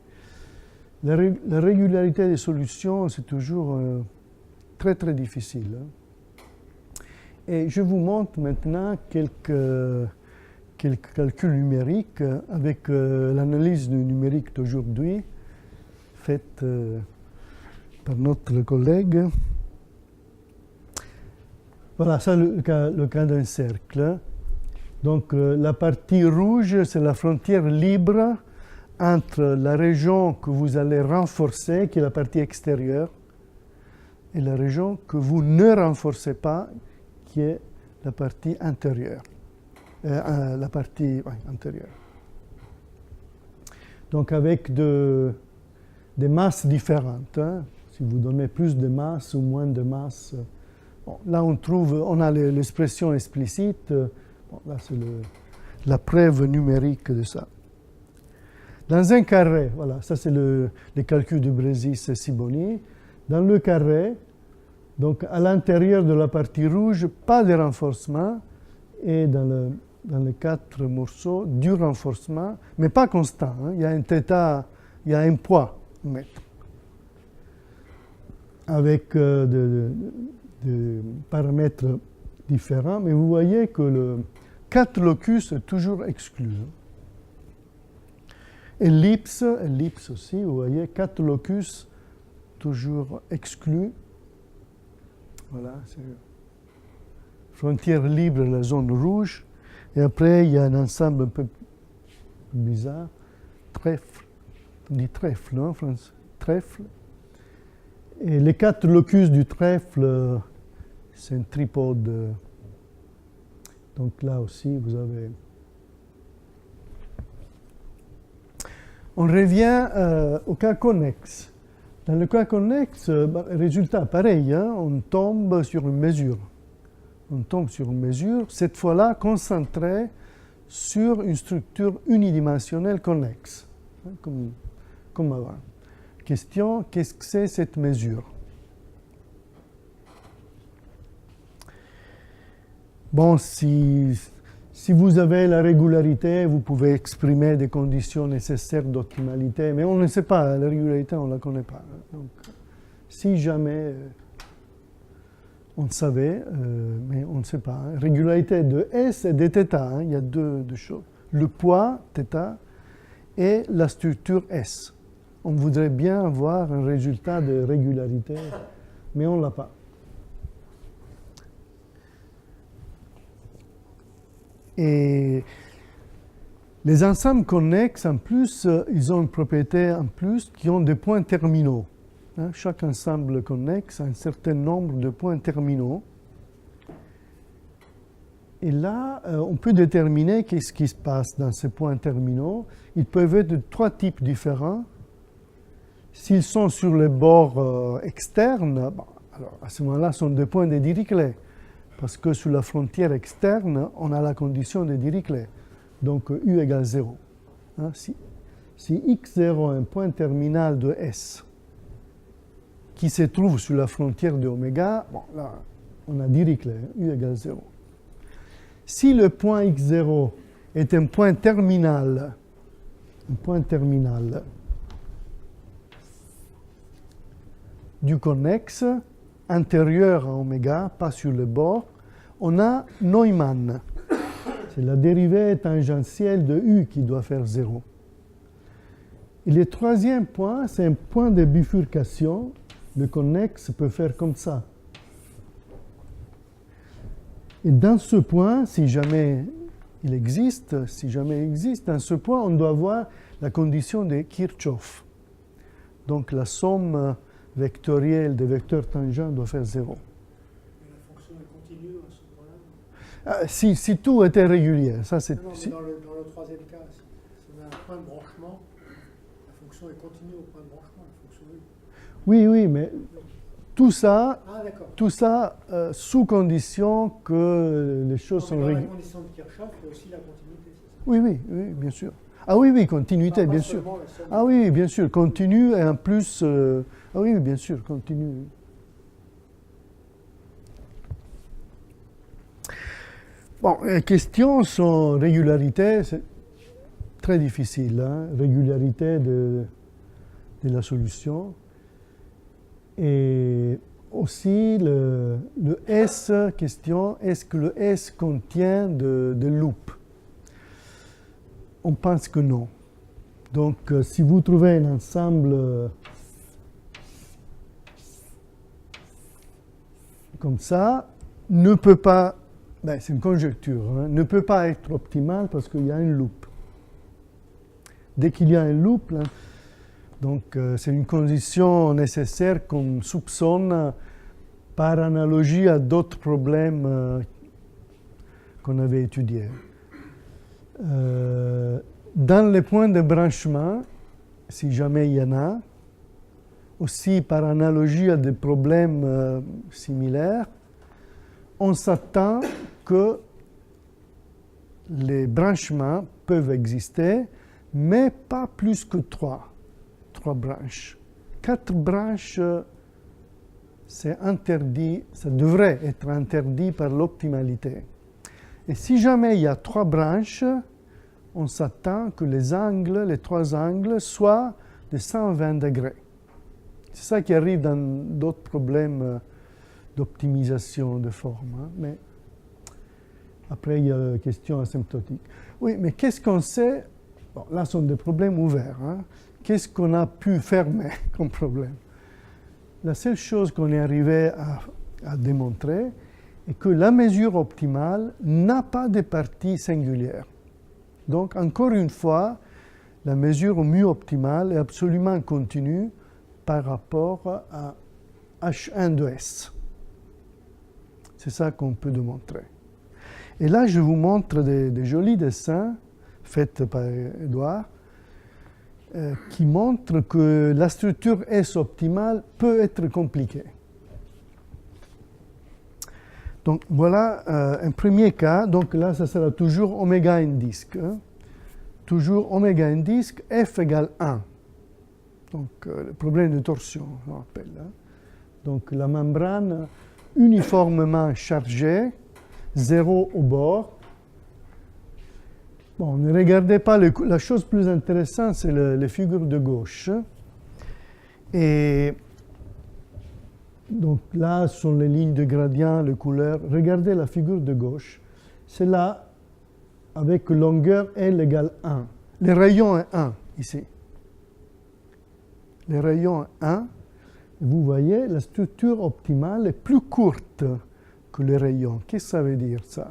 la régularité des solutions, c'est toujours très, très difficile. Et je vous montre maintenant quelques calculs numériques avec l'analyse numérique d'aujourd'hui faite par notre collègue. Voilà, ça le cas d'un cercle. Donc la partie rouge, c'est la frontière libre entre la région que vous allez renforcer, qui est la partie extérieure, et la région que vous ne renforcez pas, qui est la partie intérieure. La partie antérieure. Donc avec des masses différentes. Hein. Si vous donnez plus de masse ou moins de masse. Bon, là on a l'expression explicite. Bon, là c'est la preuve numérique de ça. Dans un carré, voilà, ça c'est les calculs de Bresis et Sibony. Dans le carré, donc à l'intérieur de la partie rouge, pas de renforcement, et dans les 4 morceaux, du renforcement, mais pas constant. Hein. Il y a un θ il y a un poids à mettre avec des paramètres différents, mais vous voyez que le 4 locus est toujours exclu. Ellipse aussi, vous voyez, 4 locus toujours exclus. Voilà, c'est frontière libre, la zone rouge. Et après, il y a un ensemble un peu bizarre. Trèfle. On dit trèfle, non, France? Trèfle. Et les 4 locus du trèfle, c'est un tripode. Donc là aussi, vous avez... On revient au cas connexe. Dans le cas connexe, résultat pareil, hein, on tombe sur une mesure. On tombe sur une mesure, cette fois-là concentrée sur une structure unidimensionnelle connexe, hein, comme avant. Question, qu'est-ce que c'est cette mesure? Bon, si vous avez la régularité, vous pouvez exprimer des conditions nécessaires d'optimalité, mais on ne sait pas, la régularité, on ne la connaît pas. Donc, si jamais on savait, mais on ne sait pas. Hein. Régularité de S et de θ, hein, il y a deux choses. Le poids, θ, et la structure S. On voudrait bien avoir un résultat de régularité, mais on ne l'a pas. Et les ensembles connexes, en plus, ils ont une propriété en plus qui ont des points terminaux. Hein, chaque ensemble connexe a un certain nombre de points terminaux. Et là, on peut déterminer qu'est-ce qui se passe dans ces points terminaux. Ils peuvent être de 3 types différents. S'ils sont sur les bords externes, bon, alors à ce moment-là, ce sont des points de Dirichlet. Parce que sur la frontière externe, on a la condition de Dirichlet. Donc U égale 0. Hein, si x0 est un point terminal de S qui se trouve sur la frontière de oméga, bon, là, on a Dirichlet, U égale 0. Si le point x0 est un point terminal du connexe, intérieur à oméga, pas sur le bord, on a Neumann. C'est la dérivée tangentielle de U qui doit faire 0. Et le troisième point, c'est un point de bifurcation. Le connexe peut faire comme ça. Et dans ce point, si jamais il existe, dans ce point, on doit avoir la condition de Kirchhoff. Donc la somme vectorielle des vecteurs tangents doit faire 0. Et la fonction est continue à ce point-là? Si tout était régulier, ça c'est... Non, mais dans le troisième cas, si on a un point de branchement, la fonction est continue au point de branchement, la fonction U. Oui, mais tout ça, sous condition que les choses sont régulières. Dans la condition de Kirchhoff, il y a aussi la continuité, c'est ça? Oui, bien sûr. Ah oui, continuité, bien sûr. Ah oui, bien sûr, continue et en plus... ah oui, bien sûr, continue. Bon, les questions sont régularité, c'est très difficile, hein? Régularité de la solution. Et aussi le S, question, est-ce que le S contient de loop? On pense que non. Donc, si vous trouvez un ensemble comme ça, ne peut pas, c'est une conjecture, hein, ne peut pas être optimal parce qu'il y a une loop. Dès qu'il y a un loop, là, donc c'est une condition nécessaire qu'on soupçonne par analogie à d'autres problèmes qu'on avait étudiés. Dans les points de branchement, si jamais il y en a, aussi par analogie à des problèmes similaires, on s'attend que les branchements peuvent exister, mais pas plus que 3 branches. 4 branches, c'est interdit, ça devrait être interdit par l'optimalité. Et si jamais il y a 3 branches, on s'attend que les 3 angles soient de 120 degrés. C'est ça qui arrive dans d'autres problèmes d'optimisation de forme. Hein, mais après, il y a la question asymptotique. Oui, mais qu'est-ce qu'on sait? Bon, là, ce sont des problèmes ouverts. Hein. Qu'est-ce qu'on a pu fermer comme problème? La seule chose qu'on est arrivé à démontrer est que la mesure optimale n'a pas de partie singulière. Donc, encore une fois, la mesure mu optimale est absolument continue par rapport à H1 de S. C'est ça qu'on peut démontrer. Et là, je vous montre des jolis dessins faits par Édouard qui montrent que la structure S optimale peut être compliquée. Donc voilà un premier cas. Donc là, ça sera toujours oméga n disque. Hein. Toujours oméga n disque, F égale 1. Donc le problème de torsion, on appelle. Hein. Donc la membrane uniformément chargée, 0 au bord. Bon, ne regardez pas, la chose plus intéressante, c'est les figures de gauche. Et donc là, ce sont les lignes de gradient, les couleurs. Regardez la figure de gauche. C'est là, avec longueur L égale 1. Le rayon est 1, ici. Le rayon est 1. Vous voyez, la structure optimale est plus courte que le rayon. Qu'est-ce que ça veut dire, ça?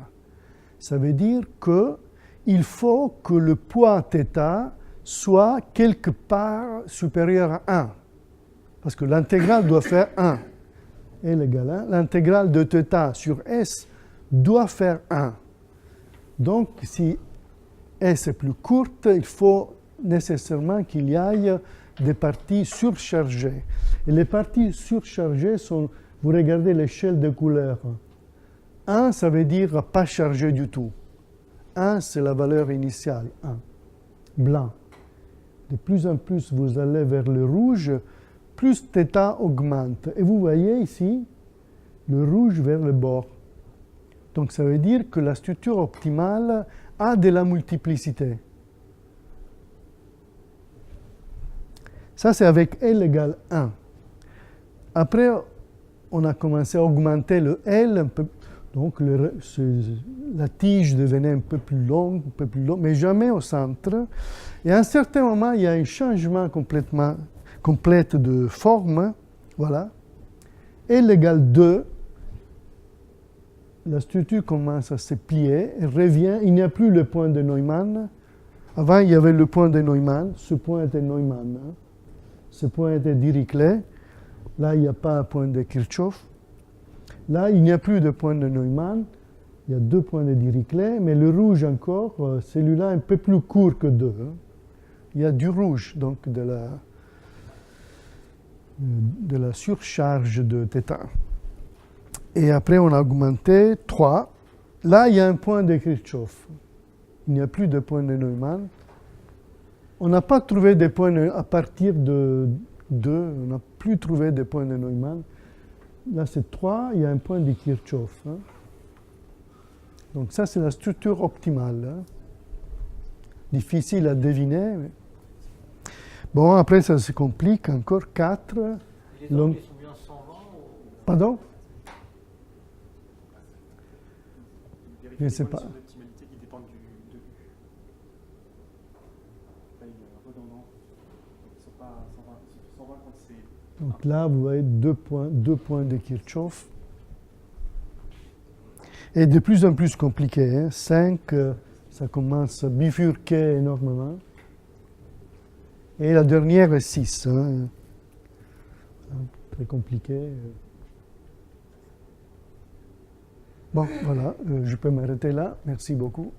Ça veut dire qu'il faut que le poids θ soit quelque part supérieur à 1. Parce que l'intégrale doit faire 1. L égale 1. L'intégrale de θ sur S doit faire 1. Donc, si S est plus courte, il faut nécessairement qu'il y ait des parties surchargées. Et les parties surchargées sont, vous regardez l'échelle de couleurs. 1, ça veut dire pas chargé du tout. 1, c'est la valeur initiale, 1, blanc. De plus en plus, vous allez vers le rouge, plus θ augmente. Et vous voyez ici le rouge vers le bord. Donc ça veut dire que la structure optimale a de la multiplicité. Ça, c'est avec L égale 1. Après, on a commencé à augmenter le L un peu. Donc la tige devenait un peu plus longue, mais jamais au centre. Et à un certain moment, il y a un changement complet de forme. Voilà. L égale 2. La structure commence à se plier, elle revient. Il n'y a plus le point de Neumann. Avant, il y avait le point de Neumann. Ce point était Neumann. Hein. Ce point était Dirichlet. Là, il n'y a pas un point de Kirchhoff. Là, il n'y a plus de point de Neumann. Il y a 2 points de Dirichlet, mais le rouge encore, celui-là un peu plus court que 2. Hein. Il y a du rouge, donc de la surcharge de θ. Et après, on a augmenté 3. Là, il y a un point de Kirchhoff. Il n'y a plus de point de Neumann. On n'a pas trouvé de points à partir de 2. On n'a plus trouvé de points de Neumann. Là, c'est 3. Il y a un point de Kirchhoff. Hein. Donc ça, c'est la structure optimale. Hein. Difficile à deviner. Mais... Bon, après, ça se complique. Encore 4. Les angles sont bien 120 ou... Pardon? Je ne sais pas. d'optimalité qui dépendent de U. Là, il est redondant. Donc, ils ne sont pas 120 quand c'est... Donc là, vous voyez 2 points de Kirchhoff. Et de plus en plus compliqué. Hein. 5, ça commence à bifurquer énormément. Et la dernière est 6. Hein. Très compliqué. Bon, voilà, je peux m'arrêter là. Merci beaucoup.